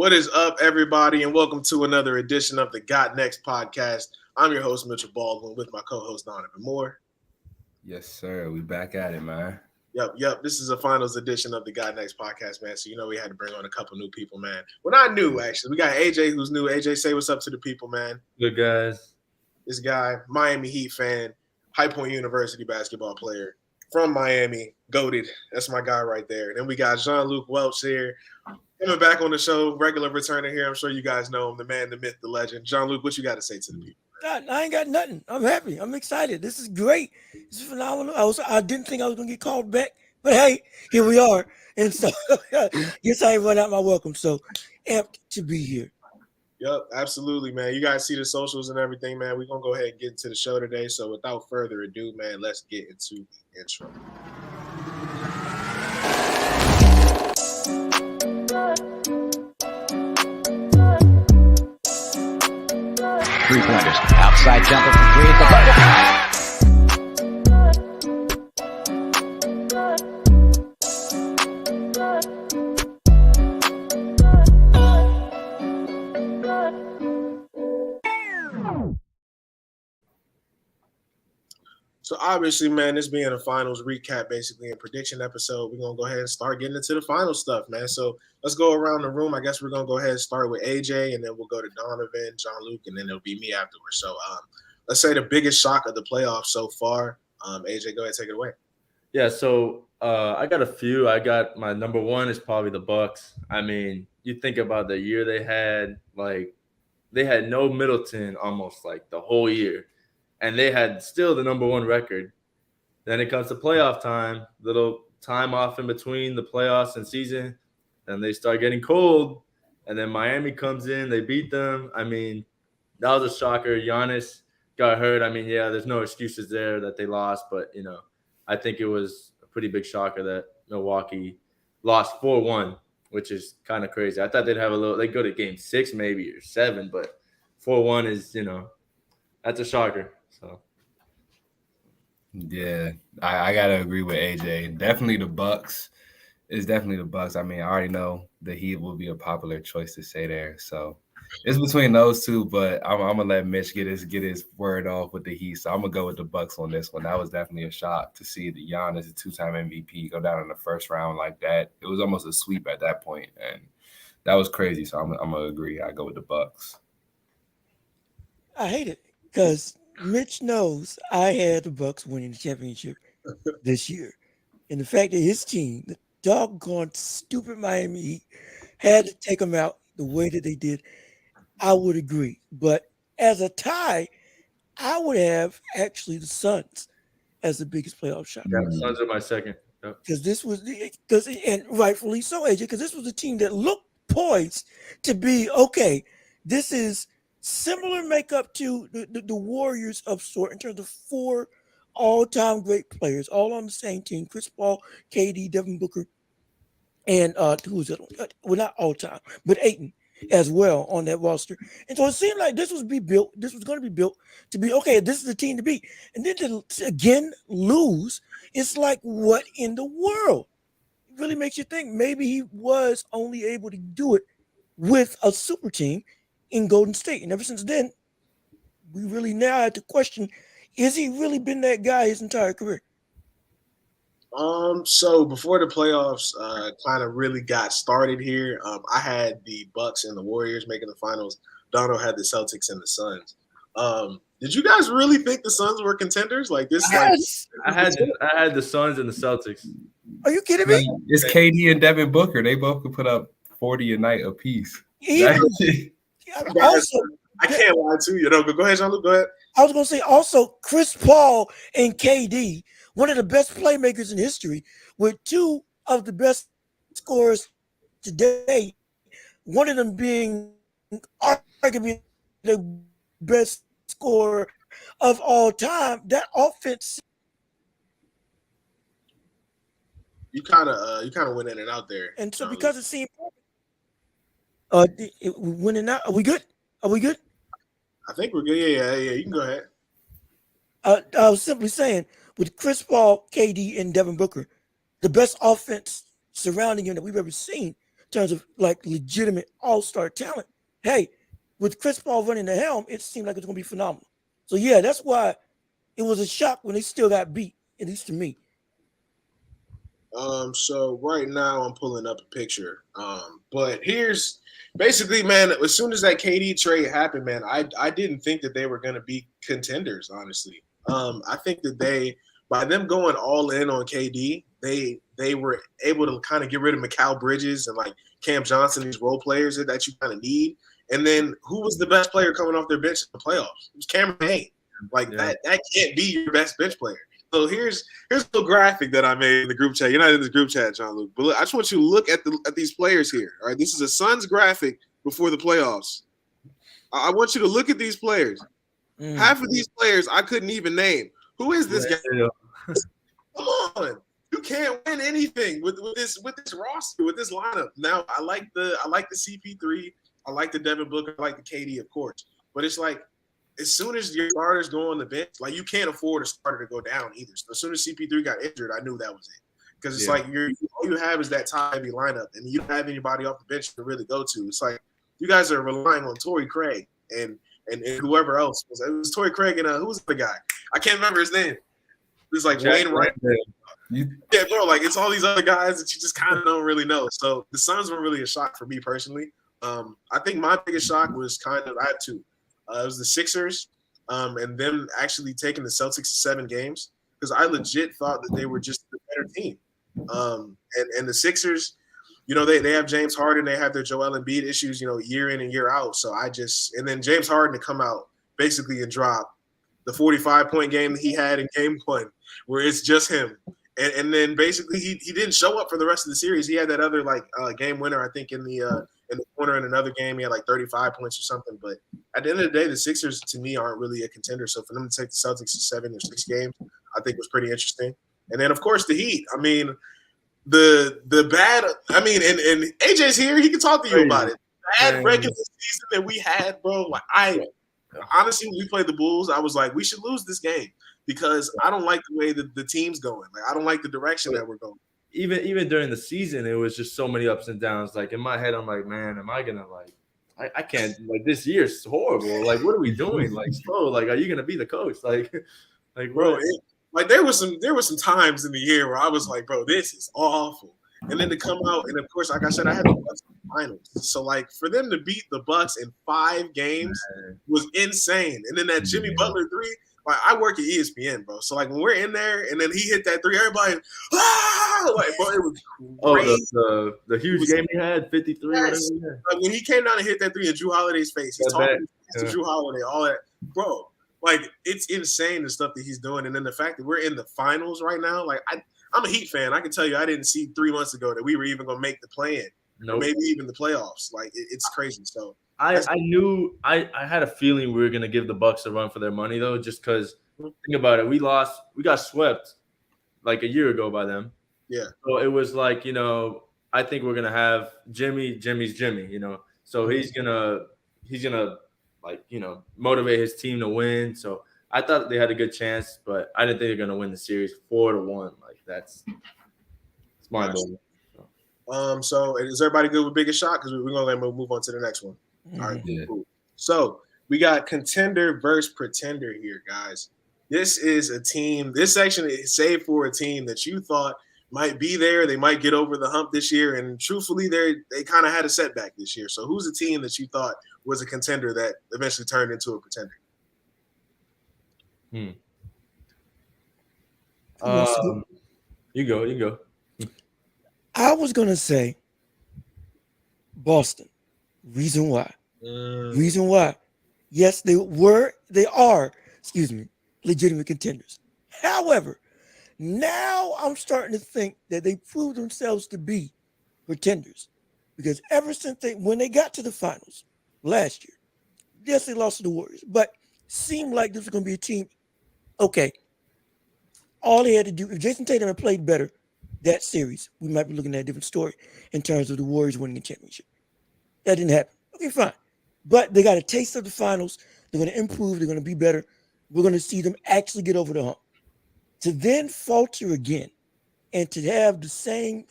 What is up, everybody, and welcome to another edition of the Got Next podcast. I'm your host, Mitchell Baldwin, with my co-host, Donovan Moore. Yes, sir. We back at it, man. Yep. This is a finals edition of the Got Next podcast, man. So, we had to bring on a couple new people, man. Well, not new, actually. We got AJ, who's new. AJ, say what's up to the people, man. Good guys. This guy, Miami Heat fan, High Point University basketball player from Miami, goated. That's my guy right there. And then we got Jean-Luc Welch here. Coming back on the show, regular returner here. I'm sure you guys know him, the man, the myth, the legend. Jean-Luc, what you got to say to the people? God, I ain't got nothing. I'm happy. I'm excited. This is great. This is phenomenal. I didn't think I was going to get called back, but hey, here we are. And so, guess I ain't run out my welcome. So, amped to be here. Yep, absolutely, man. You guys see the socials and everything, man. We're going to go ahead and get into the show today. So, without further ado, man, let's get into the intro. Three-pointers. Outside jumper from three at the bucket. So obviously, man, this being a finals recap, basically, and prediction episode, we're going to go ahead and start getting into the final stuff, man. So let's go around the room. I guess we're going to go ahead and start with AJ, and then we'll go to Donovan, Jean-Luc, and then it'll be me afterwards. So let's say the biggest shock of the playoffs so far. AJ, go ahead, take it away. Yeah, so I got a few. I got my number one is probably the Bucks. I mean, you think about the year they had, like they had no Middleton almost like the whole year. And they had still the number one record. Then it comes to playoff time, little time off in between the playoffs and season. Then they start getting cold. And then Miami comes in. They beat them. I mean, that was a shocker. Giannis got hurt. I mean, yeah, there's no excuses there that they lost. But, I think it was a pretty big shocker that Milwaukee lost 4-1, which is kind of crazy. I thought they'd have they go to game 6 maybe or 7. But 4-1 is, that's a shocker. So, yeah, I gotta agree with AJ. Definitely the Bucks. It's definitely the Bucks. I mean, I already know the Heat will be a popular choice to say there. So it's between those two, but I'm gonna let Mitch get his word off with the Heat. So I'm gonna go with the Bucks on this one. That was definitely a shock to see the Giannis, a 2-time MVP, go down in the first round like that. It was almost a sweep at that point, and that was crazy. So I'm gonna agree. I go with the Bucks. I hate it because Mitch knows I had the Bucks winning the championship this year. And the fact that his team, the doggone stupid Miami Heat, had to take them out the way that they did, I would agree. But as a tie, I would have actually the Suns as the biggest playoff shot. Yeah, the Suns are my second. Because and rightfully so, AJ, because this was a team that looked poised to be, okay, this is similar makeup to the Warriors of sort in terms of 4 all-time great players, all on the same team: Chris Paul, KD, Devin Booker, and who's it? Well, not all-time, but Ayton as well on that roster. And so it seemed like this was going to be built to be, okay, this is the team to beat. And then to again lose, it's like, what in the world? It really makes you think maybe he was only able to do it with a super team in Golden State. And ever since then, we really now have to question, is he really been that guy his entire career? So before the playoffs kind of really got started here, I had the Bucks and the Warriors making the finals. Dono had the Celtics and the Suns. Did you guys really think the Suns were contenders? Like this? Yes. I had the Suns and the Celtics. Are you kidding me? It's KD and Devin Booker. They both could put up 40 a night apiece. Also, I can't lie to you. Go ahead, Jean-Luc. Go ahead. I was going to say also Chris Paul and KD, one of the best playmakers in history, with 2 of the best scorers today, one of them being arguably the best scorer of all time. That offense. You kind of went in and out there. And so because it seemed winning out. Are we good? I think we're good. Yeah. You can go ahead. I was simply saying, with Chris Paul, KD, and Devin Booker, the best offense surrounding him that we've ever seen terms of like legitimate all-star talent. Hey, with Chris Paul running the helm, it seemed like it's going to be phenomenal. So yeah, that's why it was a shock when they still got beat, at least to me. So right now I'm pulling up a picture. But here's basically, man, as soon as that KD trade happened, man, I didn't think that they were gonna be contenders, honestly. I think that by them going all in on KD, they were able to kind of get rid of Mikal Bridges and like Cam Johnson, these role players that you kind of need. And then who was the best player coming off their bench in the playoffs? It was Cameron Payne. Like that can't be your best bench player. So here's a little graphic that I made in the group chat. You're not in this group chat, John Luke, but look, I just want you to look at these players here. All right, this is a Suns graphic before the playoffs. I want you to look at these players. Half of these players I couldn't even name. Who is this guy? Come on, you can't win anything with this roster, with this lineup. Now I like the CP3, I like the Devin Booker, I like the KD, of course, but it's like, as soon as your starters go on the bench, like you can't afford a starter to go down either. So as soon as CP3 got injured, I knew that was it. Because it's like all you have is that top-heavy lineup, and you don't have anybody off the bench to really go to. It's like you guys are relying on Torrey Craig and whoever else. It was Torrey Craig and who was the guy? I can't remember his name. It was like Wayne Wright. Yeah, bro, like it's all these other guys that you just kind of don't really know. So the Suns were really a shock for me personally. I think my biggest shock was I had two. It was the Sixers and them actually taking the Celtics to 7 games because I legit thought that they were just a better team. And the Sixers, you know, they have James Harden, they have their Joel Embiid issues, you know, year in and year out. So and then James Harden to come out basically and drop the 45-point game that he had in game 1 where it's just him. And then basically he didn't show up for the rest of the series. He had that other game winner, I think, in the corner in another game. He had like 35 points or something. But at the end of the day, the Sixers to me aren't really a contender. So for them to take the Celtics to 7 or 6 games, I think was pretty interesting. And then of course the Heat. I mean, the bad. I mean, and AJ's here. He can talk to you about it. Bad regular season that we had, bro. Like honestly, when we played the Bulls, I was like, we should lose this game. Because I don't like the way that the team's going. Like I don't like the direction that we're going. Even during the season, it was just so many ups and downs. Like in my head, I'm like, man, am I gonna I can't this year's horrible. Like, what are we doing? Like, bro, like, are you gonna be the coach? Like bro, there was some times in the year where I was like, bro, this is awful. And then to come out, and of course, like I said, I had the Bucks in the finals. So like for them to beat the Bucks in 5 games was insane. And then that Jimmy Butler 3. Like I work at ESPN, bro. So like when we're in there and then he hit that 3, everybody, like bro, it was crazy. The huge game he had, 53. Yes. Like when he came down and hit that 3 in Drew Holiday's face, he's talking to Drew Holiday, all that, bro. Like it's insane the stuff that he's doing, and then the fact that we're in the finals right now. Like I'm a Heat fan. I can tell you, I didn't see 3 months ago that we were even gonna make the play-in, maybe even the playoffs. Like it's crazy. So. I knew I had a feeling we were gonna give the Bucks a run for their money though, just because think about it, we got swept like a year ago by them. Yeah. So it was like, you know, I think we're gonna have Jimmy's Jimmy, you know. So he's gonna like, you know, motivate his team to win. So I thought they had a good chance, but I didn't think they're gonna win the series 4-1. Like it's mind blowing. So is everybody good with biggest shot? Because we're gonna move on to the next one. All right, cool. So we got contender versus pretender here, guys. This is a team. This section is saved for a team that you thought might be there. They might get over the hump this year, and truthfully, they kind of had a setback this year. So who's a team that you thought was a contender that eventually turned into a pretender? You go. I was gonna say Boston. Reason why? Yes, they are, legitimate contenders. However, now I'm starting to think that they proved themselves to be pretenders. Because ever since when they got to the finals last year, yes, they lost to the Warriors, but seemed like this was going to be a team. Okay, all they had to do, if Jason Tatum had played better that series, we might be looking at a different story in terms of the Warriors winning a championship. That didn't happen. Okay, fine. But they got a taste of the finals. They're going to improve. They're going to be better. We're going to see them actually get over the hump. To then falter again and to have the same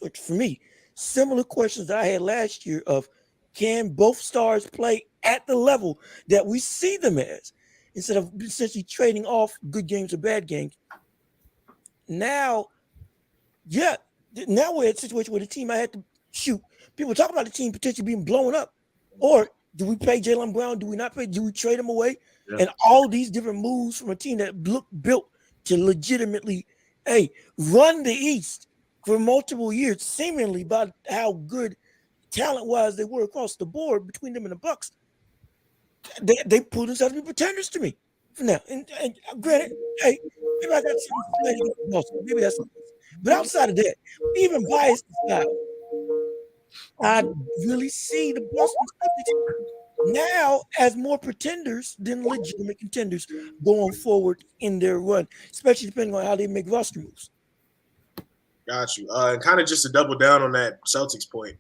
similar questions I had last year of can both stars play at the level that we see them as instead of essentially trading off good games or bad games. Now, yeah, now we're at a situation where the team I had to shoot. People talk about the team potentially being blown up. Or do we pay Jaylen Brown? Do we not pay? Do we trade him away? Yeah. And all these different moves from a team that looked built to legitimately, hey, run the East for multiple years, seemingly by how good talent-wise they were across the board between them and the Bucks. They proved themselves to be pretenders to me for now. And granted, hey, maybe I got some playing against Boston. Maybe that's the case. But outside of that, even biased aside, I really see the Boston Celtics now as more pretenders than legitimate contenders going forward in their run, especially depending on how they make roster moves. Got you. And kind of just to double down on that Celtics point,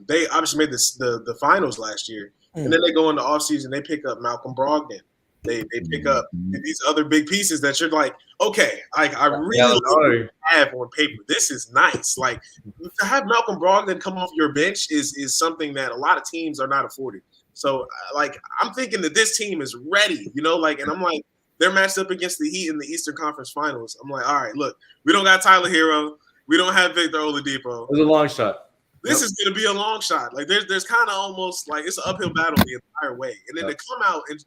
they obviously made the finals last year, and then they go into offseason, they pick up Malcolm Brogdon. They pick up these other big pieces that you're like, okay, I really have on paper. This is nice. Like to have Malcolm Brogdon come off your bench is something that a lot of teams are not afforded. So like I'm thinking that this team is ready, and I'm like, they're matched up against the Heat in the Eastern Conference Finals. I'm like, all right, look, we don't got Tyler Hero. We don't have Victor Oladipo. It's a long shot. This is going to be a long shot. Like there's kind of almost like it's an uphill battle the entire way. And then to come out in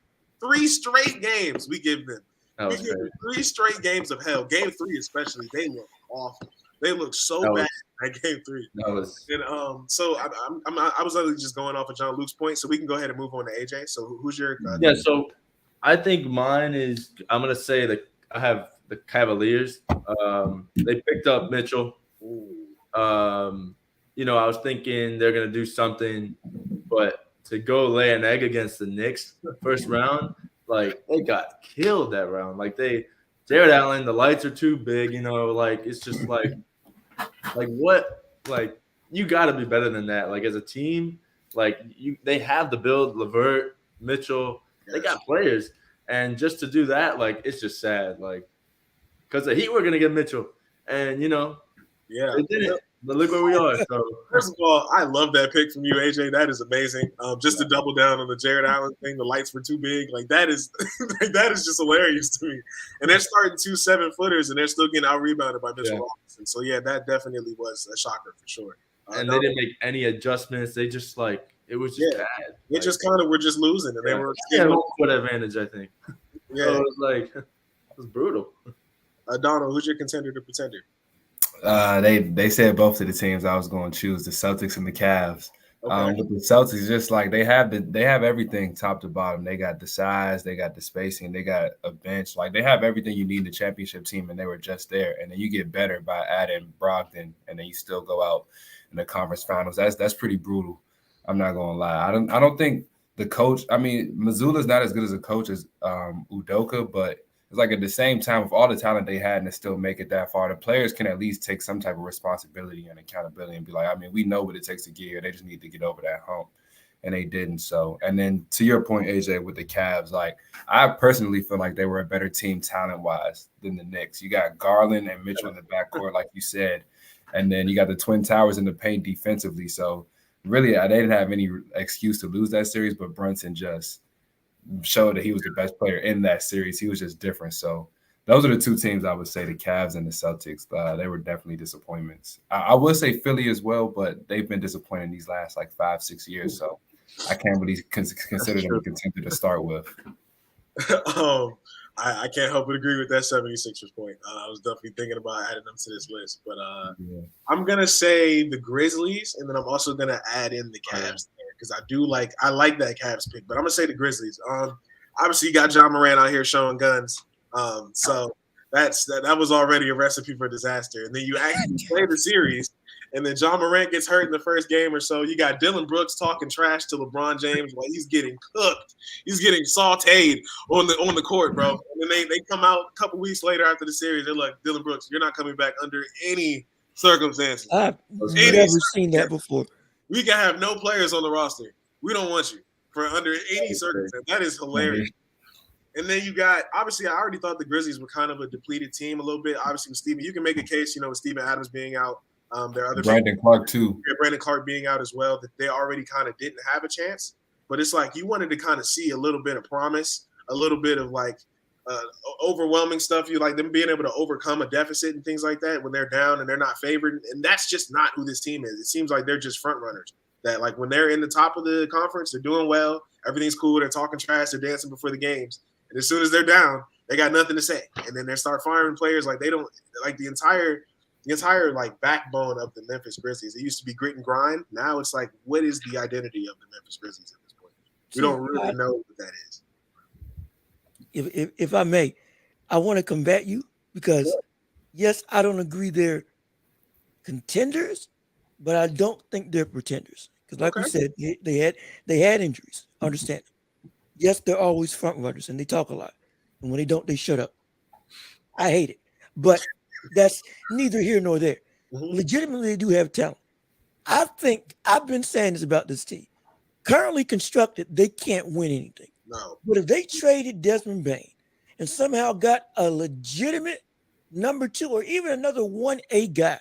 3 straight games, we give them. We give them 3 straight games of hell. Game 3 especially, they look awful. They look so bad at Game 3. And so I was literally just going off of John Luke's point. So we can go ahead and move on to AJ. So who's your? So I think mine is. I'm gonna say that I have the Cavaliers. They picked up Mitchell. I was thinking they're gonna do something, but to go lay an egg against the Knicks first round, like they got killed that round. Like Jared Allen, the lights are too big. Like it's just like what? Like you got to be better than that. Like as a team, they have the build. LeVert, Mitchell, they got players, and just to do that, like it's just sad. Like because the Heat were gonna get Mitchell, and they didn't. But look where we are. So first of all, I love that pick from you, AJ. That is amazing. Just to double down on the Jared Allen thing, the lights were too big. Like that is that is just hilarious to me. And they're starting 2 7-footers, and they're still getting out rebounded by Mitchell Robinson. So yeah, that definitely was a shocker for sure. And they didn't make any adjustments. They just it was just bad. They just kind of were just losing, and they were home court advantage, I think. Yeah, so it was brutal. Donald, who's your contender to pretender? They said both of the teams I was going to choose, the Celtics and the Cavs. Okay. But the Celtics, just like they have everything top to bottom. They got the size, they got the spacing, they got a bench. Like they have everything you need in the championship team, and they were just there. And then you get better by adding Brogdon, and then you still go out in the conference finals. That's pretty brutal. I'm not gonna lie. I don't think the coach. I mean, Mazzulla's not as good as a coach as Udoka, but it's like at the same time, with all the talent they had and to still make it that far, the players can at least take some type of responsibility and accountability and be like, I mean, we know what it takes to get here. They just need to get over that hump. And they didn't. So, and then to your point, AJ, with the Cavs, like I personally feel like they were a better team talent-wise than the Knicks. You got Garland and Mitchell in the backcourt, like you said. And then you got the Twin Towers in the paint defensively. So really, they didn't have any excuse to lose that series, but Brunson just showed that he was the best player in that series. He was just different. So those are the 2 teams I would say, the Cavs and the Celtics. They were definitely disappointments. I would say Philly as well, but they've been disappointing these last 5-6 years. So I can't really consider them a contender to start with. I can't help but agree with that 76ers point. I was definitely thinking about adding them to this list, but I'm gonna say the Grizzlies, and then I'm also gonna add in the Cavs there because I like that Cavs pick, but I'm gonna say the Grizzlies. Obviously you got John Moran out here showing guns, so that was already a recipe for disaster. And then you actually play the series, and then John Morant gets hurt in the first game or so. You got Dylan Brooks talking trash to LeBron James while he's getting cooked. He's getting sauteed on the court, bro. And then they come out a couple weeks later after the series. They're like, Dylan Brooks, you're not coming back under any circumstances. I've never seen that before. We can have no players on the roster. We don't want you for under any circumstance. That is hilarious. And then you got, obviously, I already thought the Grizzlies were kind of a depleted team a little bit. Obviously, with Steven, you can make a case, with Steven Adams being out. There are other Brandon Clark too. Brandon Clark being out as well, that they already kind of didn't have a chance. But it's like you wanted to kind of see a little bit of promise, a little bit of like overwhelming stuff. You like them being able to overcome a deficit and things like that when they're down and they're not favored. And that's just not who this team is. It seems like they're just front runners. That like when they're in the top of the conference, they're doing well. Everything's cool. They're talking trash. They're dancing before the games. And as soon as they're down, they got nothing to say. And then they start firing players like they don't like the entire like backbone of the Memphis Grizzlies. It used to be grit and grind. Now it's like, what is the identity of the Memphis Grizzlies at this point? We don't really know what that is. If I may, I want to combat you because yes, I don't agree they're contenders, but I don't think they're pretenders. Because like we said, they had injuries. Understand? Yes, they're always front runners and they talk a lot. And when they don't, they shut up. I hate it. But that's neither here nor there. Mm-hmm. Legitimately, they do have talent. I think I've been saying this about this team. Currently constructed, they can't win anything. No. But if they traded Desmond Bain and somehow got a legitimate number 2 or even another 1A guy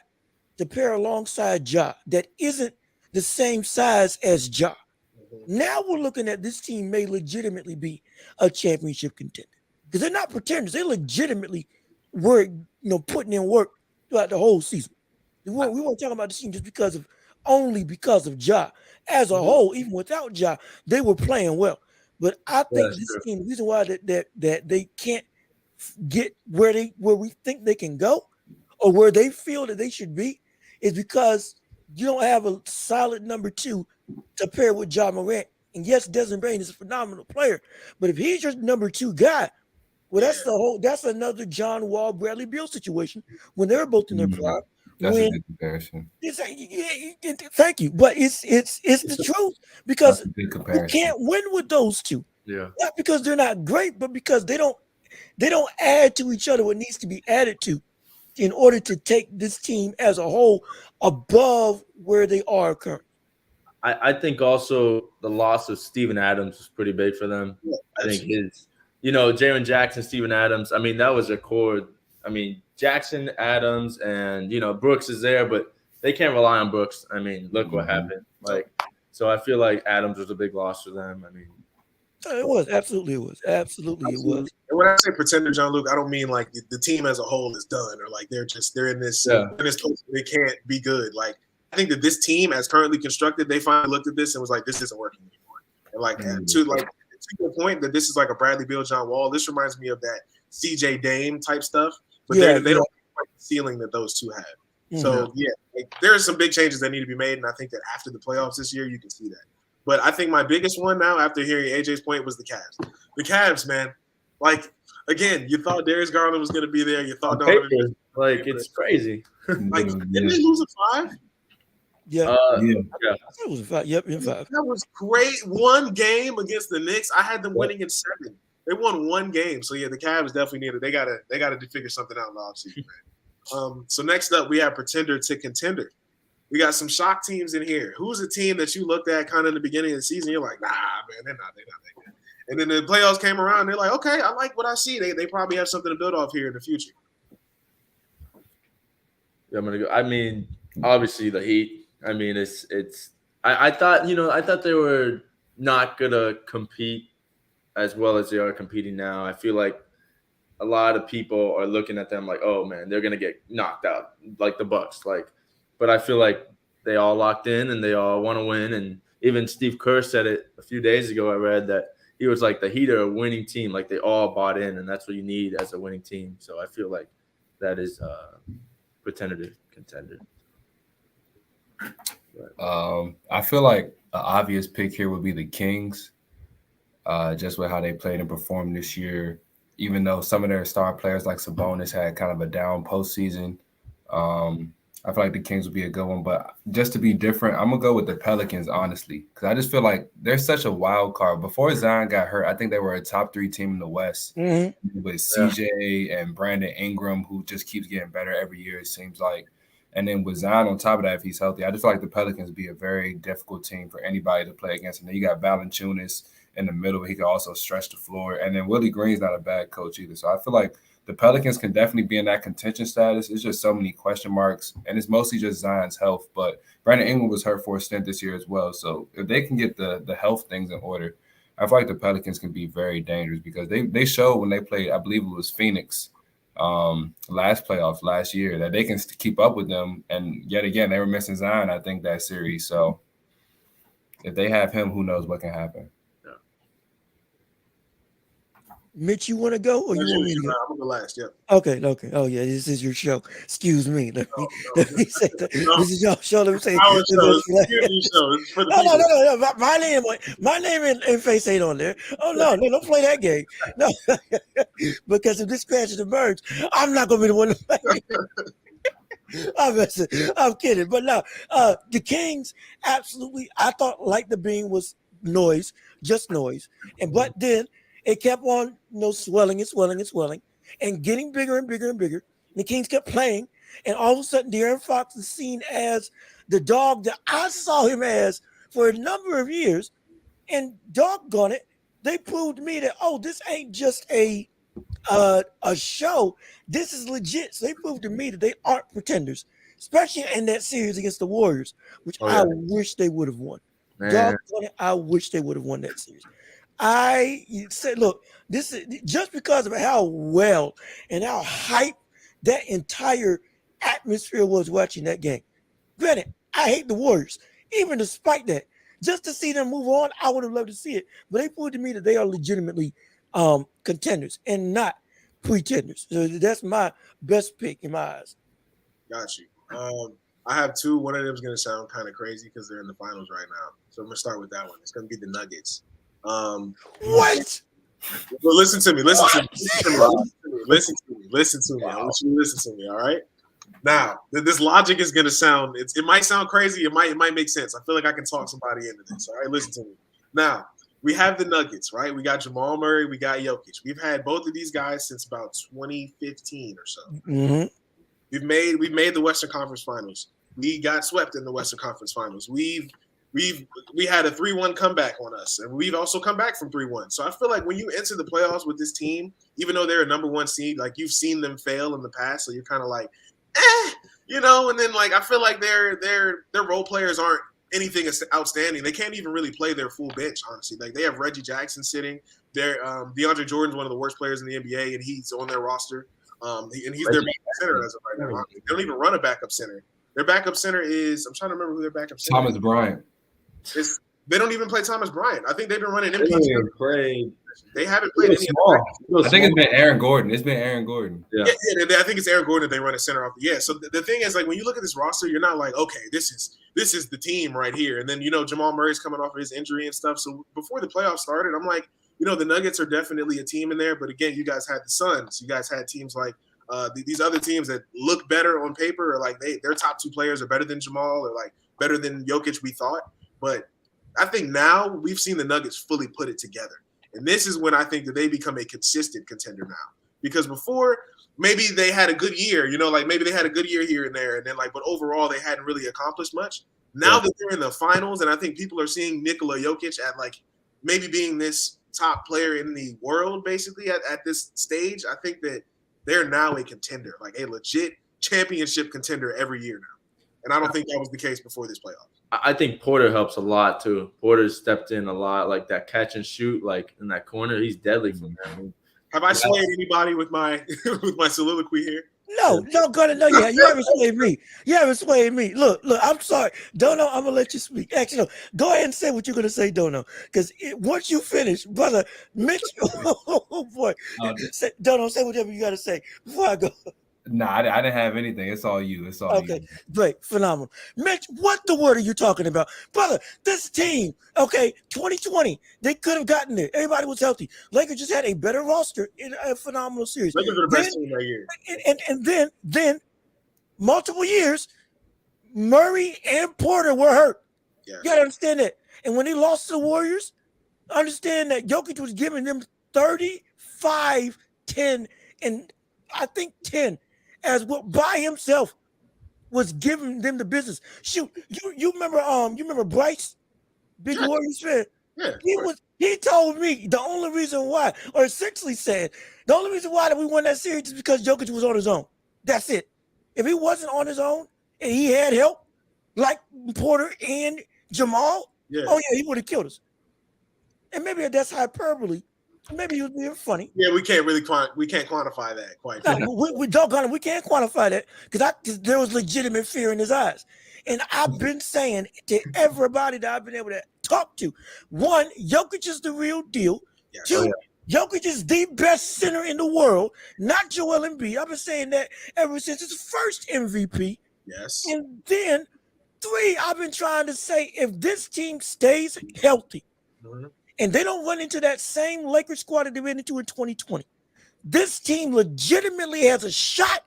to pair alongside Ja that isn't the same size as Ja, now we're looking at this team may legitimately be a championship contender. Because they're not pretenders. They legitimately were, putting in work throughout the whole season. We weren't talking about this team just because of Ja. As a whole, even without Ja, they were playing well. But I think this team, the reason why that they can't get where we think they can go or where they feel that they should be is because you don't have a solid number 2 to pair with Ja Morant. And yes, Desmond Bain is a phenomenal player, but if he's your number 2 guy, well, that's another John Wall, Bradley Beal situation when they're both in their prime. That's a good comparison. Thank you, but it's the truth because you can't win with those two. Yeah, not because they're not great, but because they don't add to each other what needs to be added to in order to take this team as a whole above where they are currently. I think also the loss of Steven Adams was pretty big for them. Yeah, I think Jaren Jackson, Steven Adams, I mean, that was a core. I mean, Jackson, Adams, and, Brooks is there, but they can't rely on Brooks. I mean, look what happened. So I feel like Adams was a big loss for them. I mean, it was. Absolutely, it was. Absolutely, it was. And when I say pretender, John Luke, I don't mean like the team as a whole is done or like they're in this place where they can't be good. Like, I think that this team, as currently constructed, they finally looked at this and was like, this isn't working anymore. And to your point that this is like a Bradley Beal, John Wall, this reminds me of that CJ Dame type stuff. But they don't have the ceiling that those two have. Mm-hmm. So, there are some big changes that need to be made. And I think that after the playoffs this year, you can see that. But I think my biggest one now, after hearing AJ's point, was the Cavs. The Cavs, man. Like, again, you thought Darius Garland was going to be there. You thought Donovan. It's crazy. Like, didn't they lose a 5? Yeah. It was a 5. Yep, in 5. That was great. One game against the Knicks. I had them winning in 7. They won one game. So, the Cavs definitely needed. They gotta figure something out in the offseason, man. So next up, we have pretender to contender. We got some shock teams in here. Who's a team that you looked at kind of in the beginning of the season? You're like, nah, man, they're not that good. And then the playoffs came around. They're like, okay, I like what I see. They probably have something to build off here in the future. Yeah, I'm gonna go. I mean, obviously the Heat. I mean, I thought they were not gonna compete as well as they are competing now. I feel like a lot of people are looking at them like, oh man, they're gonna get knocked out like the Bucks. But I feel like they all locked in and they all want to win. And even Steve Kerr said it a few days ago. I read that he was like, the Heat are a winning team. Like, they all bought in, and that's what you need as a winning team. So I feel like that is pretender to contender. I feel like an obvious pick here would be the Kings, just with how they played and performed this year. Even though some of their star players like Sabonis had kind of a down postseason, I feel like the Kings would be a good one. But just to be different, I'm going to go with the Pelicans, honestly, because I just feel like they're such a wild card. Before Zion got hurt, I think they were a top 3 team in the West with CJ and Brandon Ingram, who just keeps getting better every year, it seems like. And then with Zion on top of that, if he's healthy, I just feel like the Pelicans would be a very difficult team for anybody to play against. And then you got Valanciunas in the middle. He can also stretch the floor. And then Willie Green's not a bad coach either. So I feel like the Pelicans can definitely be in that contention status. It's just so many question marks, and it's mostly just Zion's health. But Brandon Ingram was hurt for a stint this year as well. So if they can get the health things in order, I feel like the Pelicans can be very dangerous because they showed when they played, I believe it was Phoenix, last playoffs last year, that they can keep up with them. And yet again, they were missing Zion, I think, that series. So if they have him, who knows what can happen. Mitch, you want to go or you want me to go? I'm gonna go last. Yep. Okay. Oh yeah, this is your show. Excuse me. Let me say that. This is your show. Let me say. Our show. It's for the No. My name and face ain't on there. Oh no, don't play that game. No, because if this crashes and burns, I'm not gonna be the one to play. I'm kidding, but no. The Kings absolutely. I thought like the beam was noise, just noise, but then it kept on, swelling and getting bigger and bigger and bigger. The Kings kept playing, and all of a sudden, De'Aaron Fox is seen as the dog that I saw him as for a number of years. And doggone it, they proved to me that this ain't just a show. This is legit. So they proved to me that they aren't pretenders, especially in that series against the Warriors, which I wish they would have won. Doggone it, I wish they would have won that series. I said, look, this is just because of how well and how hype that entire atmosphere was watching that game. Granted, I hate the Warriors, even despite that. Just to see them move on, I would have loved to see it. But they proved to me that they are legitimately contenders and not pretenders. So that's my best pick in my eyes. Got you. I have two. One of them is going to sound kind of crazy because they're in the finals right now. So I'm going to start with that one. It's going to be the Nuggets. What? Well, listen to me. Listen to me. I want you to listen to me. All right. Now, this logic is going to sound. It might sound crazy. It might make sense. I feel like I can talk somebody into this. All right. Listen to me. Now, we have the Nuggets, right? We got Jamal Murray. We got Jokic. We've had both of these guys since about 2015 or so. Mm-hmm. We've made the Western Conference Finals. We got swept in the Western Conference Finals. We had a 3-1 comeback on us, and we've also come back from 3-1. So I feel like when you enter the playoffs with this team, even though they're a number one seed, like you've seen them fail in the past, so you're kind of like, and then like I feel like their role players aren't anything outstanding. They can't even really play their full bench, honestly. Like they have Reggie Jackson sitting there. DeAndre Jordan's one of the worst players in the NBA, and he's on their roster. And he's their backup center as of right now. They don't even run a backup center. Their backup center is, I'm trying to remember who their backup center Thomas Bryant. They don't even play Thomas Bryant. I think they've been running MPG. They haven't played any. I think it's been Aaron Gordon. It's been Aaron Gordon. Yeah, I think it's Aaron Gordon that they run a center off. Yeah. So the thing is, like, when you look at this roster, you're not like, okay, this is the team right here. And then Jamal Murray's coming off of his injury and stuff. So before the playoffs started, I'm like, the Nuggets are definitely a team in there. But again, you guys had the Suns. You guys had teams like these other teams that look better on paper, or like their top two players are better than Jamal, or like better than Jokic, we thought. But I think now we've seen the Nuggets fully put it together. And this is when I think that they become a consistent contender now. Because before, maybe they had a good year, like maybe they had a good year here and there. And then but overall, they hadn't really accomplished much. Now that they're in the finals, and I think people are seeing Nikola Jokic at like maybe being this top player in the world, basically at this stage, I think that they're now a contender, like a legit championship contender every year now. And I don't think that was the case before this playoff. I think Porter helps a lot too. Porter stepped in a lot, like that catch and shoot, like in that corner. He's deadly from there. Have I swayed anybody with my soliloquy here? No, Gunner, no, you haven't swayed me. You haven't swayed me. Look, I'm sorry. Dono, I'm going to let you speak. Actually, no, go ahead and say what you're going to say, Dono. Because once you finish, brother, Mitch, oh boy. Dono, say whatever you got to say before I go. Nah, I didn't have anything. It's all you. It's all you. Okay, great, phenomenal. Mitch, what the word are you talking about? Brother, this team, 2020, they could have gotten there. Everybody was healthy. Lakers just had a better roster in a phenomenal series. Lakers are the best team that year. And then multiple years, Murray and Porter were hurt. Yeah. You got to understand that. And when they lost to the Warriors, understand that Jokic was giving them 35, 10, and I think 10. As well by himself was giving them the business. Shoot, you remember Bryce, big Warriors fan. Yeah. He told me the only reason why, or essentially said, the only reason why that we won that series is because Jokic was on his own. That's it. If he wasn't on his own and he had help, like Porter and Jamal, Yeah. oh yeah, he would have killed us. And maybe that's hyperbole. Maybe he was being funny. Yeah, we can't quantify that quite. No, we can't quantify that because there was legitimate fear in his eyes. And I've been saying to everybody that I've been able to talk to, one, Jokic is the real deal. Yes. Two, Jokic is the best center in the world, not Joel Embiid. I've been saying that ever since his first MVP. Yes. And then three, I've been trying to say if this team stays healthy and they don't run into that same Lakers squad that they ran into in 2020, this team legitimately has a shot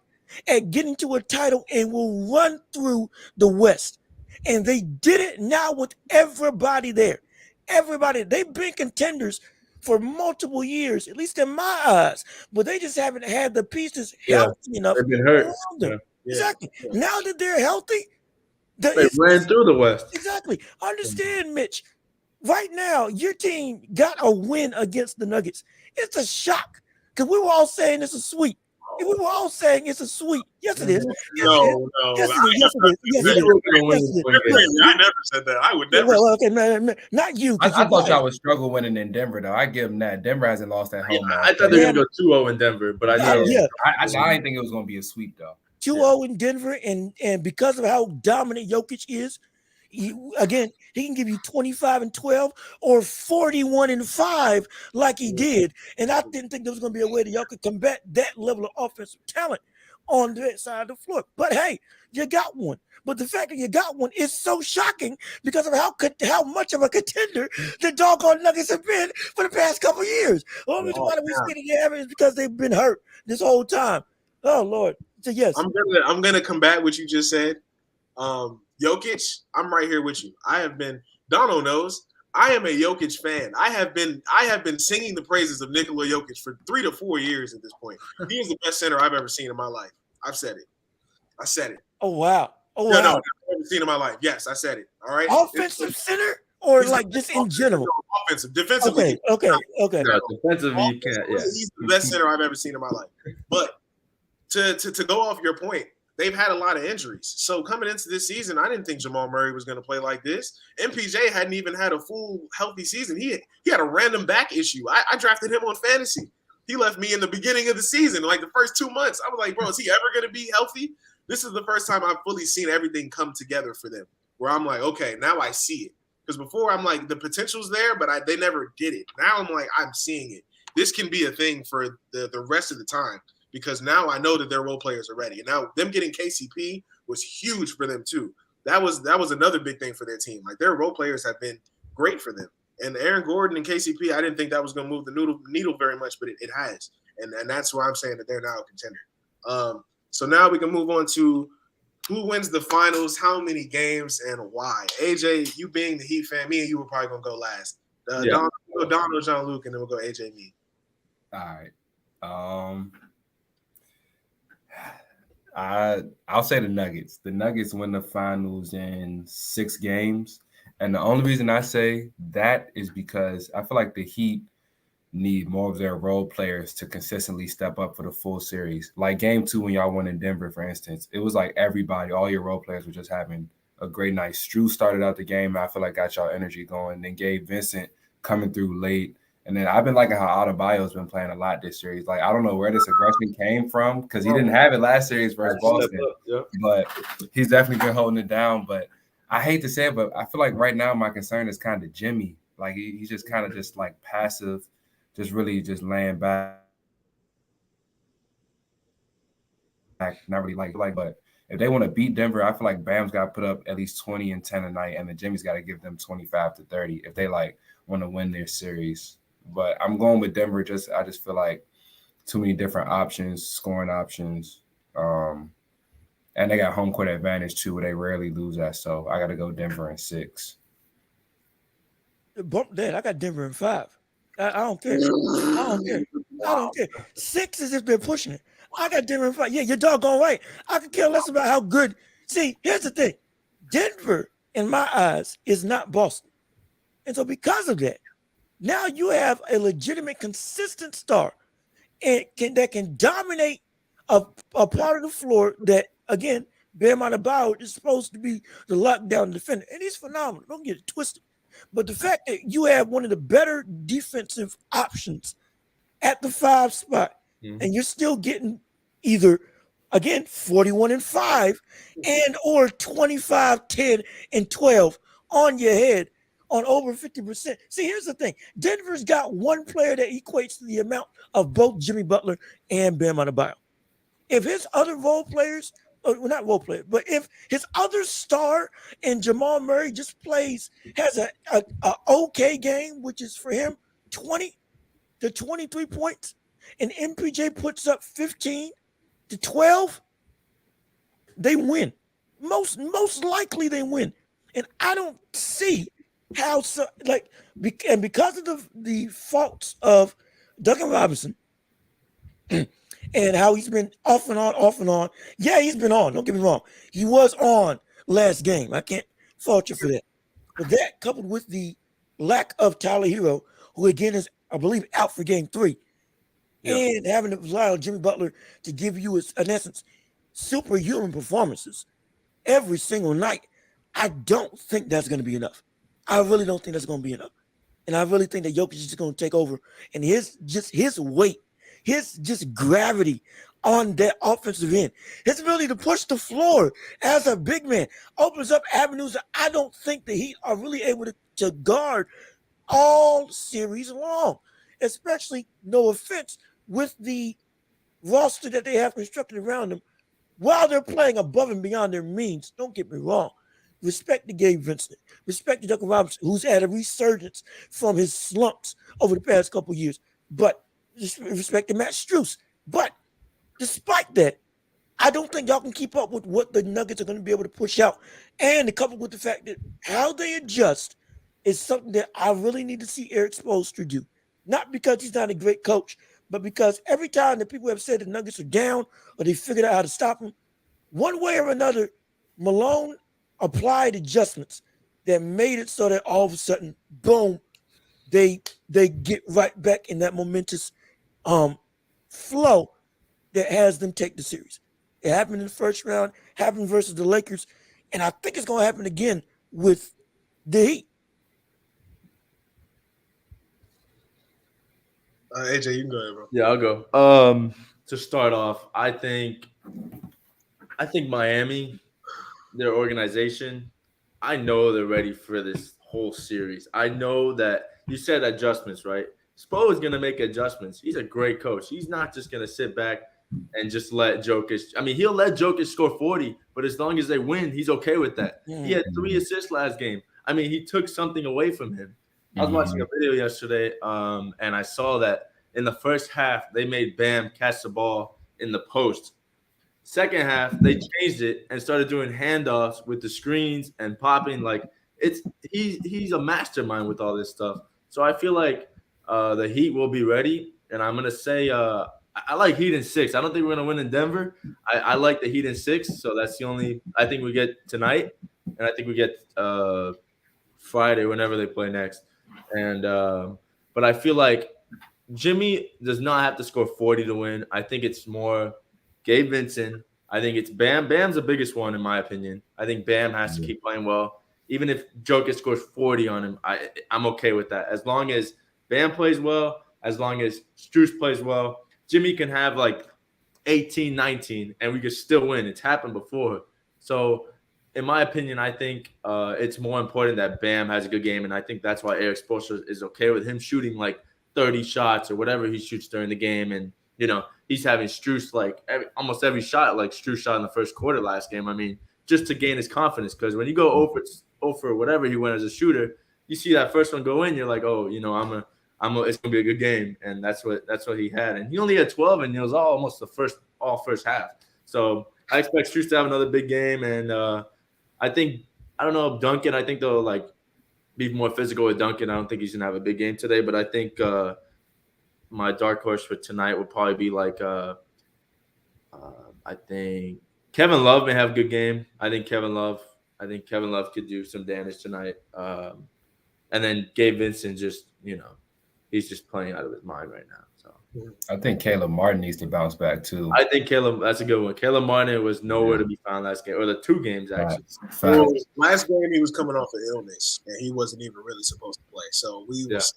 at getting to a title and will run through the West. And they did it now with everybody there. Everybody, they've been contenders for multiple years, at least in my eyes, but they just haven't had the pieces healthy enough They've been hurt. around them. Yeah. Exactly. Now that they're healthy, They ran through the West. Exactly. Understand, Mitch. Right now, your team got a win against the Nuggets. It's a shock because we were all saying it's a sweep. We were all saying it's a sweep. Yes, it is. No. Yes, it is. Yes, it is. Yes, it is. I never said that. I would never. Well, okay, no, not you. I thought y'all would struggle winning in Denver, though. I give them that. Denver hasn't lost at home. I thought they were going to go 2-0 in Denver, but I didn't think it was going to be a sweep, though. 2-0 in Denver, and because of how dominant Jokic is, he can give you 25-12 or 41-5 like he did. And I didn't think there was going to be a way that y'all could combat that level of offensive talent on that side of the floor. But hey, you got one. But the fact that you got one is so shocking because of how much of a contender the doggone Nuggets have been for the past couple of years. The only reason why we sitting here is because they've been hurt this whole time. Oh Lord. So yes. I'm gonna combat what you just said. Jokic, I'm right here with you. Dono knows I am a Jokic fan. I have been singing the praises of Nikola Jokic for 3 to 4 years at this point. He is the best center I've ever seen in my life. I've said it. I said it. Oh wow. No, I've never seen in my life. Yes, I said it. All right. Offensive center or like just in general? Offensive. Defensively. Okay. No, defensively, you can't. Yeah. He's the best center I've ever seen in my life. But to go off your point, they've had a lot of injuries. So coming into this season, I didn't think Jamal Murray was going to play like this. MPJ hadn't even had a full healthy season. He had a random back issue. I drafted him on fantasy. He left me in the beginning of the season, like the first 2 months. I was like, bro, is he ever going to be healthy? This is the first time I've fully seen everything come together for them, where I'm like, okay, now I see it. Because before I'm like, the potential's there, but they never did it. Now I'm like, I'm seeing it. This can be a thing for the rest of the time, because now I know that their role players are ready. And now them getting KCP was huge for them too. That was another big thing for their team. Like their role players have been great for them. And Aaron Gordon and KCP, I didn't think that was going to move the needle very much, but it has. And that's why I'm saying that they're now a contender. So now we can move on to who wins the finals, how many games, and why. AJ, you being the Heat fan, me and you were probably going to go last. Donald, Jean-Luc, and then we'll go AJ, me. All right. I'll say the Nuggets. The Nuggets win the finals in 6 games. And the only reason I say that is because I feel like the Heat need more of their role players to consistently step up for the full series. Like game 2 when y'all won in Denver, for instance, it was like everybody, all your role players were just having a great night. Strus started out the game, I feel like got y'all energy going. Then Gabe Vincent coming through late. And then I've been liking how Adebayo's been playing a lot this series. Like, I don't know where this aggression came from because he didn't have it last series versus Boston. But he's definitely been holding it down. But I hate to say it, but I feel like right now my concern is kind of Jimmy. Like, he's just kind of just like passive, just really just laying back. Not really like, but if they want to beat Denver, I feel like Bam's got to put up at least 20 and 10 a night, and then Jimmy's got to give them 25 to 30 if they like want to win their series. But I'm going with Denver. I just feel like too many different options, scoring options, and they got home court advantage too, where they rarely lose that. So I got to go Denver in 6. Bump that. I got Denver in 5. I don't care. I don't care. 6 is if they're pushing it. I got Denver in 5. Yeah, you're doggone right. I could care less about how good. See, here's the thing. Denver, in my eyes, is not Boston. And so because of that, Now you have a legitimate, consistent star and that can dominate a part of the floor that, again, Bam Adebayo is supposed to be the lockdown defender. And he's phenomenal. Don't get it twisted. But the fact that you have one of the better defensive options at the 5 spot, and you're still getting either, again, 41-5 and or 25, 10, and 12 on your head on over 50%. See, here's the thing. Denver's got one player that equates to the amount of both Jimmy Butler and Bam Adebayo. If his other role players, well, not role player, but if his other star and Jamal Murray just has a okay game, which is for him 20 to 23 points, and MPJ puts up 15 to 12, they win. Most likely they win. And I don't see how and because of the faults of Duncan Robinson and how he's been off and on. Yeah, he's been on. Don't get me wrong. He was on last game. I can't fault you for that. But that, coupled with the lack of Tyler Hero, who again is, I believe, out for game 3, and having to rely on Jimmy Butler to give you, in essence, superhuman performances every single night, I don't think that's going to be enough. I really don't think that's going to be enough. And I really think that Jokic is just going to take over. And his weight, his just gravity on that offensive end, his ability to push the floor as a big man opens up avenues that I don't think the Heat are really able to guard all series long, especially, no offense, with the roster that they have constructed around them while they're playing above and beyond their means. Don't get me wrong. Respect to Gabe Vincent. Respect to Duncan Robinson, who's had a resurgence from his slumps over the past couple years. But respect to Matt Strus. But despite that, I don't think y'all can keep up with what the Nuggets are going to be able to push out. And coupled with the fact that how they adjust is something that I really need to see Eric Spoelstra do. Not because he's not a great coach, but because every time that people have said the Nuggets are down or they figured out how to stop them, one way or another, Malone applied adjustments that made it so that all of a sudden, boom, they get right back in that momentous flow that has them take the series. It happened in the first round, happened versus the Lakers, and I think it's going to happen again with the Heat. AJ, you can go ahead, bro. Yeah, I'll go. To start off, I think Miami, their organization, I know they're ready for this whole series. I know that you said adjustments, right? Spo is going to make adjustments. He's a great coach. He's not just going to sit back and just let Jokic. I mean, he'll let Jokic score 40, but as long as they win, he's okay with that. He had 3 assists last game. I mean, he took something away from him. I was watching a video yesterday, and I saw that in the first half, they made Bam catch the ball in the post. Second half, they changed it and started doing handoffs with the screens and popping. Like he's a mastermind with all this stuff. So I feel like the Heat will be ready, and I'm gonna say I like Heat in 6. I don't think we're gonna win in Denver. I like the Heat in 6, so that's the only I think we get tonight, and I think we get Friday whenever they play next. And but I feel like Jimmy does not have to score 40 to win. I think it's more Gabe Vincent. I think it's Bam. Bam's the biggest one, in my opinion. I think Bam has to keep playing well. Even if Jokic scores 40 on him, I'm okay with that. As long as Bam plays well, as long as Strus plays well, Jimmy can have like 18, 19, and we could still win. It's happened before. So, in my opinion, I think it's more important that Bam has a good game, and I think that's why Eric Spoelstra is okay with him shooting like 30 shots or whatever he shoots during the game. And, you know, he's having Strus like almost every shot like Strus shot in the first quarter last game. I mean, just to gain his confidence, because when you go over whatever he went as a shooter, you see that first one go in, you're like, oh, you know, it's gonna be a good game, and that's what he had. And he only had 12, and it was almost the first half. So I expect Strus to have another big game, and I don't know, Duncan. I think they'll like be more physical with Duncan. I don't think he's gonna have a big game today, but I think my dark horse for tonight would probably be like I think Kevin Love may have a good game. I think Kevin Love could do some damage tonight. And then Gabe Vincent just, you know, he's just playing out of his mind right now. So I think Caleb Martin needs to bounce back too. I think that's a good one. Caleb Martin was nowhere to be found last game, or the 2 games actually. Well, last game he was coming off an illness and he wasn't even really supposed to play. So we was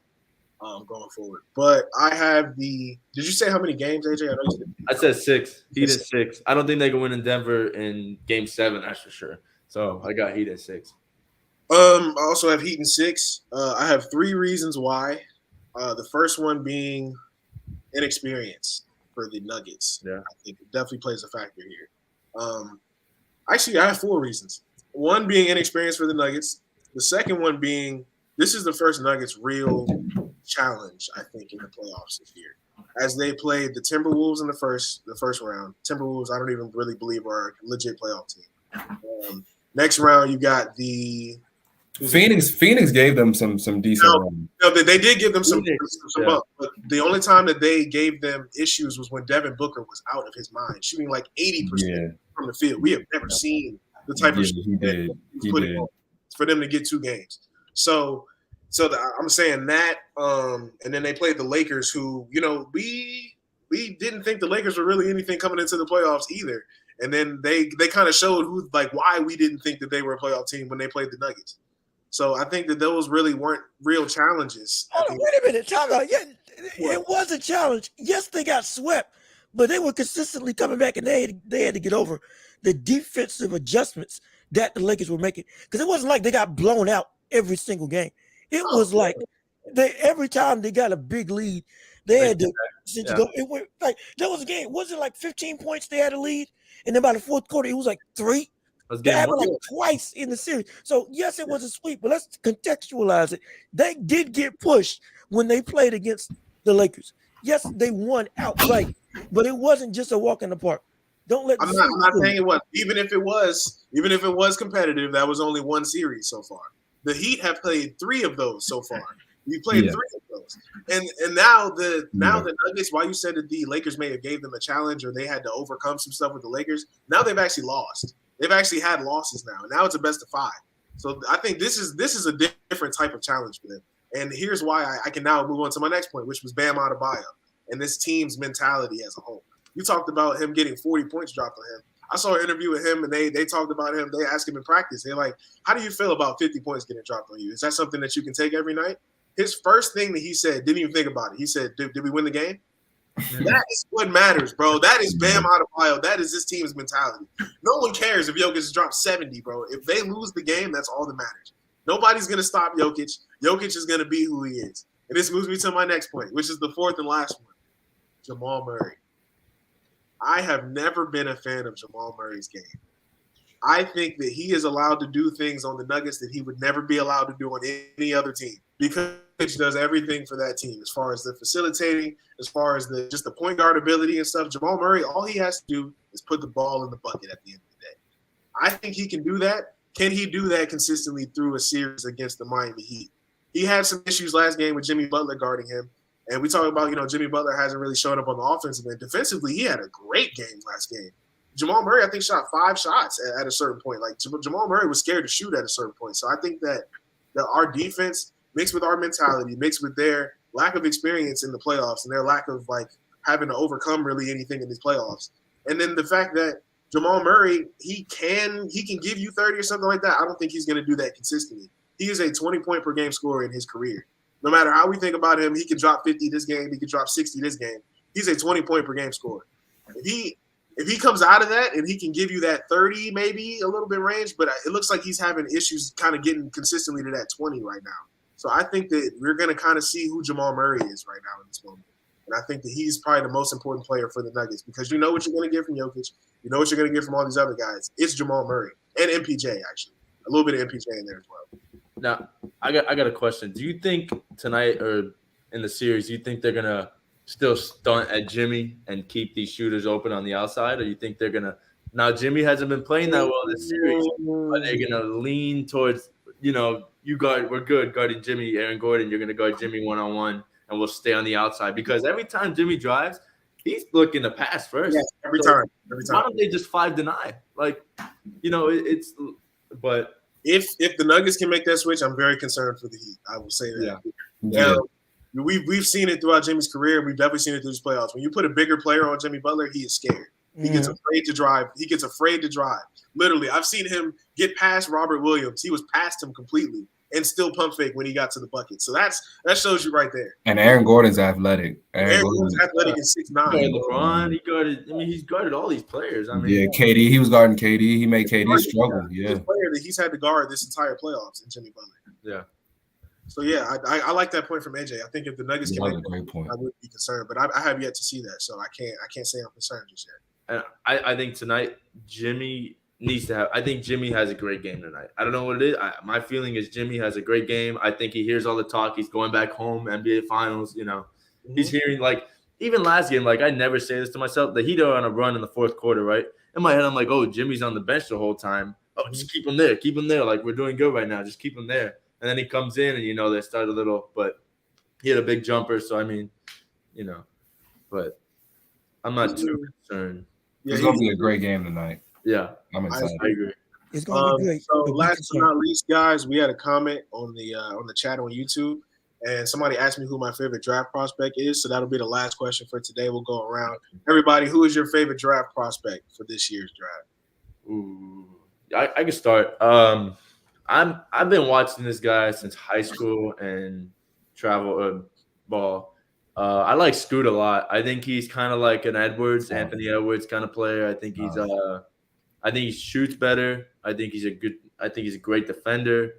going forward. But I have the. Did you say how many games, AJ? I said 6. Heat at 6. I don't think they can win in Denver in Game 7. That's for sure. So I got Heat at 6. I also have Heat in 6. I have 3 reasons why. The first one being inexperience for the Nuggets. Yeah, I think it definitely plays a factor here. Actually, I have 4 reasons. One being inexperience for the Nuggets. The second one being this is the first Nuggets real challenge, I think, in the playoffs this year. As they played the Timberwolves in the first round. Timberwolves, I don't even really believe are a legit playoff team. Next round, you got the Phoenix gave them some decent. No, they did give them some bump, but the only time that they gave them issues was when Devin Booker was out of his mind, shooting like 80% from the field. We have never seen the type of he did for them to get 2 games. So I'm saying that, and then they played the Lakers, who we didn't think the Lakers were really anything coming into the playoffs either, and then they kind of showed why we didn't think that they were a playoff team when they played the Nuggets. So I think that those really weren't real challenges. Hold on, wait a minute. Time out. Yeah, it was a challenge. Yes, they got swept, but they were consistently coming back, and they had to get over the defensive adjustments that the Lakers were making. Because it wasn't like they got blown out every single game. It was like every time they got a big lead, they had to go. It went like there was a game. Was it like 15 points they had a lead, and then by the fourth quarter it was like 3. They happened like twice in the series. So yes, it was a sweep, but let's contextualize it. They did get pushed when they played against the Lakers. Yes, they won outright, but it wasn't just a walk in the park. Don't let. I'm not saying it was. Even if it was competitive, that was only 1 series so far. The Heat have played 3 of those so far. We played 3 of those, and now the Nuggets. While you said that the Lakers may have gave them a challenge or they had to overcome some stuff with the Lakers, now they've actually lost. They've actually had losses now. Now it's a best of 5. So I think this is a different type of challenge for them. And here's why I can now move on to my next point, which was Bam Adebayo and this team's mentality as a whole. You talked about him getting 40 points dropped on him. I saw an interview with him, and they talked about him. They asked him in practice. They're like, how do you feel about 50 points getting dropped on you? Is that something that you can take every night? His first thing that he said, didn't even think about it. He said, did we win the game? That is what matters, bro. That is Bam Adebayo. That is this team's mentality. No one cares if Jokic drops 70, bro. If they lose the game, that's all that matters. Nobody's going to stop Jokic. Jokic is going to be who he is. And this moves me to my next point, which is the 4th and last one. Jamal Murray. I have never been a fan of Jamal Murray's game. I think that he is allowed to do things on the Nuggets that he would never be allowed to do on any other team because he does everything for that team as far as the facilitating, as far as just the point guard ability and stuff. Jamal Murray, all he has to do is put the ball in the bucket at the end of the day. I think he can do that. Can he do that consistently through a series against the Miami Heat? He had some issues last game with Jimmy Butler guarding him. And we talk about, Jimmy Butler hasn't really shown up on the offensive end. Defensively, he had a great game last game. Jamal Murray, I think, shot 5 shots at a certain point. Like, Jamal Murray was scared to shoot at a certain point. So I think that our defense, mixed with our mentality, mixed with their lack of experience in the playoffs and their lack of, having to overcome really anything in these playoffs. And then the fact that Jamal Murray, he can give you 30 or something like that. I don't think he's going to do that consistently. He is a 20-point per game scorer in his career. No matter how we think about him, he can drop 50 this game. He can drop 60 this game. He's a 20-point per game scorer. If he comes out of that and he can give you that 30, maybe a little bit range, but it looks like he's having issues kind of getting consistently to that 20 right now. So I think that we're going to kind of see who Jamal Murray is right now in this moment. And I think that he's probably the most important player for the Nuggets because you know what you're going to get from Jokic. You know what you're going to get from all these other guys. It's Jamal Murray and MPJ, actually. A little bit of MPJ in there as well. Now, I got a question. Do you think tonight or in the series, do you think they're going to still stunt at Jimmy and keep these shooters open on the outside? Or you think they're going to – now, Jimmy hasn't been playing that well this series. Are they going to lean towards, we're good guarding Jimmy, Aaron Gordon. You're going to guard Jimmy one-on-one, and we'll stay on the outside. Because every time Jimmy drives, he's looking to pass first. Yeah, every time. Why don't they just 5-deny? It's – but – If the Nuggets can make that switch, I'm very concerned for the Heat. I will say that. Yeah. we've seen it throughout Jimmy's career. We've definitely seen it through his playoffs. When you put a bigger player on Jimmy Butler, he is scared. He gets afraid to drive. He gets afraid to drive. Literally, I've seen him get past Robert Williams. He was past him completely and still pump fake when he got to the bucket. So that shows you right there. And Aaron Gordon's athletic. Aaron Gordon's athletic is 6'9". He guarded LeBron. He guarded. I mean, he's guarded all these players. I mean, yeah, KD. He was guarding KD. He made KD struggle. He's Yeah, a player that he's had to guard this entire playoffs in Jimmy Butler. Yeah. So yeah, I like that point from AJ. I think if the Nuggets can make a great point. I would be concerned, but I have yet to see that, so I can't say I'm concerned just yet. And I think tonight Jimmy needs to have. I think Jimmy has a great game tonight. I don't know what it is. My feeling is Jimmy has a great game. I think he hears all the talk. He's going back home, NBA Finals. You know, he's hearing like even last game. Like I never say this to myself. The Heat are on a run in the fourth quarter, right? In my head, I'm like, oh, Jimmy's on the bench the whole time. Oh, just keep him there. Keep him there. Like we're doing good right now. Just keep him there. And then he comes in, and you know they start a little, but he had a big jumper. So I mean, you know, but I'm not too concerned. It's gonna be a great game tonight. Yeah, I'm excited. I agree. It's gonna be great. So last but not least, guys, we had a comment on the chat on YouTube, and somebody asked me who my favorite draft prospect is. So that'll be the last question for today. We'll go around. Everybody, who is your favorite draft prospect for this year's draft? Ooh, I can start. I've been watching this guy since high school and travel ball. I like Scoot a lot. I think he's kind of like an Anthony Edwards kind of player. I think he shoots better. I think he's a great defender.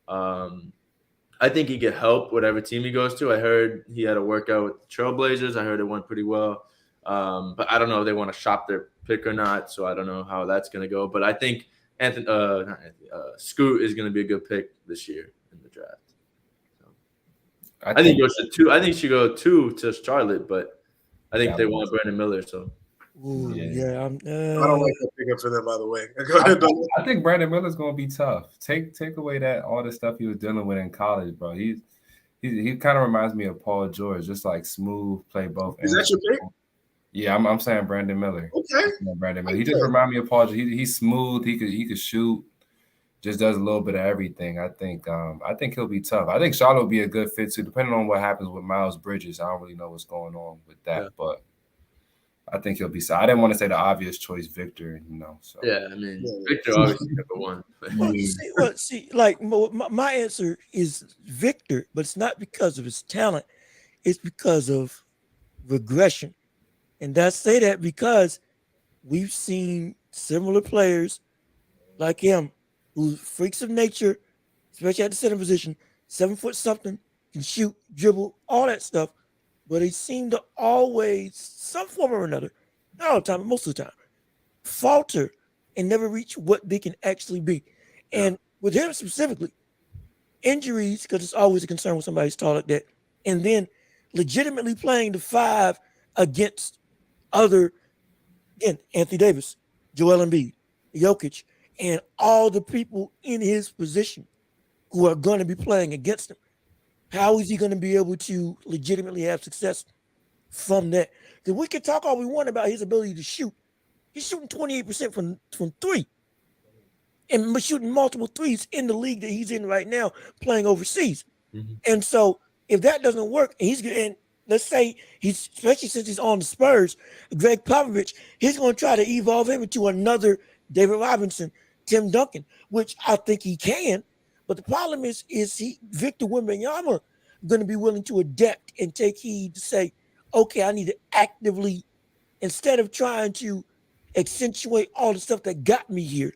I think he could help whatever team he goes to. I heard he had a workout with the Trailblazers. I heard it went pretty well. But I don't know if they want to shop their pick or not, so I don't know how that's going to go. But I think Scoot is going to be a good pick this year in the draft. I think he should go 2 to Charlotte, but I think they want Brandon Miller. So, yeah, I don't like that pickup for them, by the way. Go ahead, I think Brandon Miller's gonna be tough. Take away all the stuff he was dealing with in college, bro. He kind of reminds me of Paul George, just like smooth, play both. Is that your pick? Yeah, I'm saying Brandon Miller. Okay, Brandon Miller. He just reminds me of Paul George. He's smooth. He could shoot. Just does a little bit of everything. I think he'll be tough. I think Charlotte will be a good fit too, depending on what happens with Miles Bridges. I don't really know what's going on with that, but I think he'll be. So I didn't want to say the obvious choice, Victor. So yeah, I mean Victor obviously number one. Like my answer is Victor, but it's not because of his talent. It's because of regression, and I say that because we've seen similar players like him, who's freaks of nature, especially at the center position, 7 foot something, can shoot, dribble, all that stuff. But they seem to always, some form or another, not all the time, but most of the time, falter and never reach what they can actually be. And with him specifically, injuries, because it's always a concern when somebody's tall like that, and then legitimately playing the 5 against other, again, Anthony Davis, Joel Embiid, Jokic, and all the people in his position who are going to be playing against him. How is he going to be able to legitimately have success from that? Because we can talk all we want about his ability to shoot. He's shooting 28% from 3 and shooting multiple threes in the league that he's in right now, playing overseas. Mm-hmm. And so if that doesn't work, and let's say especially since he's on the Spurs, Greg Popovich, he's going to try to evolve him into another David Robinson, Tim Duncan, which I think he can. But the problem is Victor Wembanyama going to be willing to adapt and take heed to say, okay, I need to actively, instead of trying to accentuate all the stuff that got me here,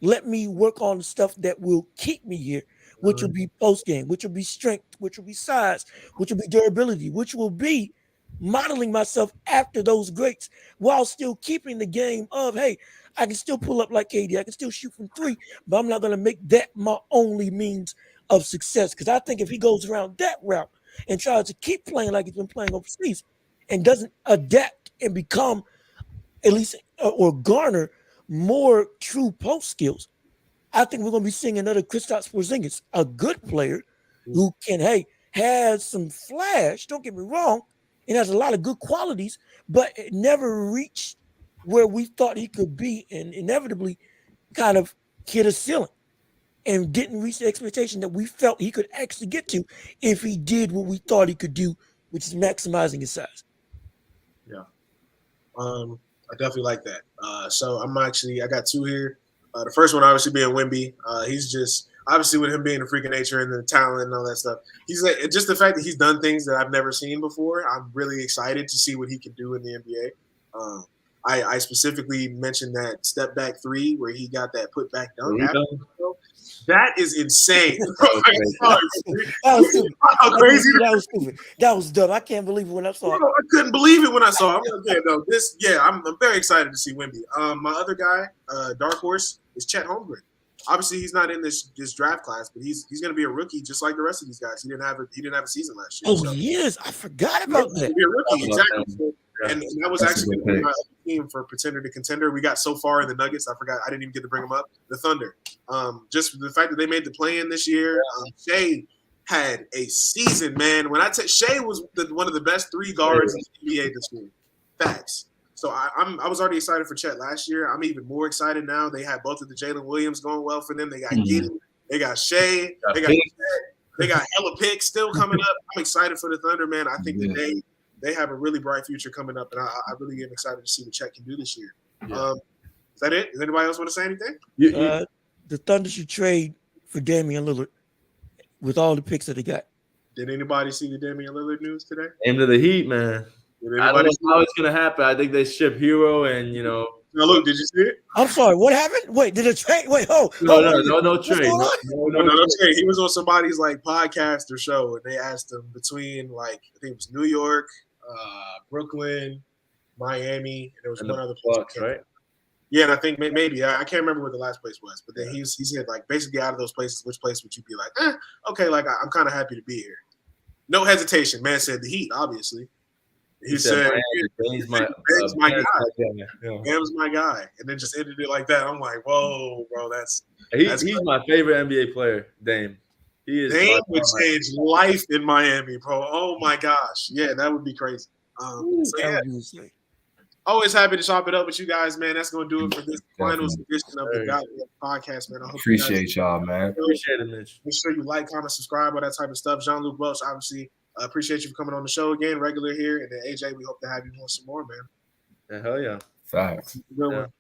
let me work on the stuff that will keep me here, which will be post game, which will be strength, which will be size, which will be durability, which will be modeling myself after those greats while still keeping the game of, hey, I can still pull up like KD. I can still shoot from 3, but I'm not going to make that my only means of success. Because I think if he goes around that route and tries to keep playing like he's been playing overseas and doesn't adapt and become at least or garner more true post skills, I think we're going to be seeing another Kristaps Porzingis, a good player who can, has some flash, don't get me wrong, and has a lot of good qualities, but it never reached where we thought he could be and inevitably kind of hit a ceiling. and didn't reach the expectation that we felt he could actually get to if he did what we thought he could do, which is maximizing his size. Yeah. I definitely like that. So I got two here. The first one obviously being Wemby. He's just obviously with him being a freak of nature and the talent and all that stuff. He's like, just the fact that he's done things that I've never seen before. I'm really excited to see what he can do in the NBA. I specifically mentioned that step back three where he got that put back dunk. That is insane. That was stupid. That was dumb. I can't believe it when I saw it. I couldn't believe it when I saw it. I'm like, I'm very excited to see Wemby. My other guy, dark horse, is Chet Holmgren. Obviously, he's not in this draft class, but he's going to be a rookie just like the rest of these guys. He didn't have a season last year. Oh, he is. I forgot about that. He'll be a rookie, exactly. And that was actually my other team for pretender to contender. We got so far in the Nuggets, I forgot. I didn't even get to bring them up. The Thunder. Just the fact that they made the play-in this year. Shea had a season, man. When I tell Shea was one of the best three guards in the NBA this year. Facts. So I was already excited for Chet last year. I'm even more excited now. They had both of the Jalen Williams going well for them. They got Giddey. They got Shea. They got hella picks still coming up. I'm excited for the Thunder, man. I think that they have a really bright future coming up, and I really am excited to see what Chet can do this year. Yeah. Is that it? Does anybody else want to say anything? The Thunder should trade for Damian Lillard with all the picks that they got. Did anybody see the Damian Lillard news today? Aim to the Heat, man. I don't know how it's going to happen. I think they ship Hero and, Now, look, did you see it? I'm sorry. What happened? Wait, did it trade? Wait, no trade. No trade. He was on somebody's podcast or show, and they asked him between I think it was New York, Brooklyn, Miami, and there was one other place. Bucks, right? Yeah, and I think maybe I can't remember what the last place was, but then he said basically out of those places, which place would you be okay, I'm kind of happy to be here. No hesitation, man said the Heat, obviously. He said, Bam's my guy. Bam's my guy. And then just ended it like that. I'm like, whoa, bro, that's he's my favorite NBA player, Dame. Dame would change life in Miami, bro. Oh my gosh. Yeah, that would be crazy. Always happy to chop it up with you guys, man. That's gonna do it for this finals edition of the God podcast, man. I hope appreciate y'all, man. Appreciate it, Mitch. Make sure you like, comment, subscribe, all that type of stuff. Jean-Luc Welch, obviously. Appreciate you for coming on the show again, regular here. And then AJ, we hope to have you on some more, man. Hell yeah. Facts. Good one.